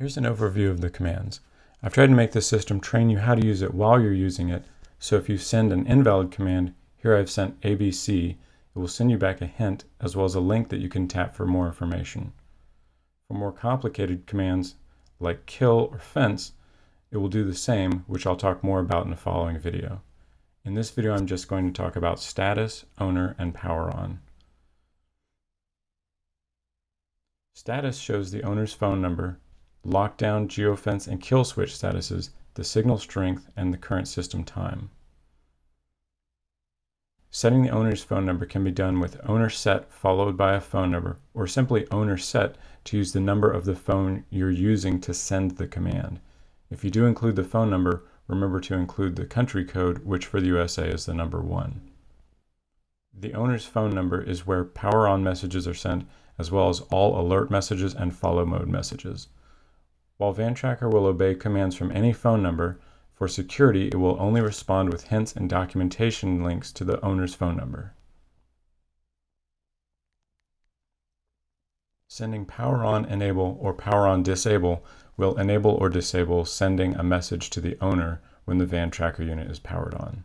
Here's an overview of the commands. I've tried to make this system train you how to use it while you're using it, so if you send an invalid command, here I've sent ABC, it will send you back a hint as well as a link that you can tap for more information. For more complicated commands like kill or fence, it will do the same, which I'll talk more about in the following video. In this video, I'm just going to talk about status, owner, and power on. Status shows the owner's phone number, lockdown, geofence, and kill switch statuses, the signal strength, and the current system time. Setting the owner's phone number can be done with owner set followed by a phone number, or simply owner set to use the number of the phone you're using to send the command. If you do include the phone number, remember to include the country code, which for the USA is the number 1. The owner's phone number is where power on messages are sent, as well as all alert messages and follow mode messages. While VanTracker will obey commands from any phone number, for security it will only respond with hints and documentation links to the owner's phone number. Sending power on enable or power on disable will enable or disable sending a message to the owner when the VanTracker unit is powered on.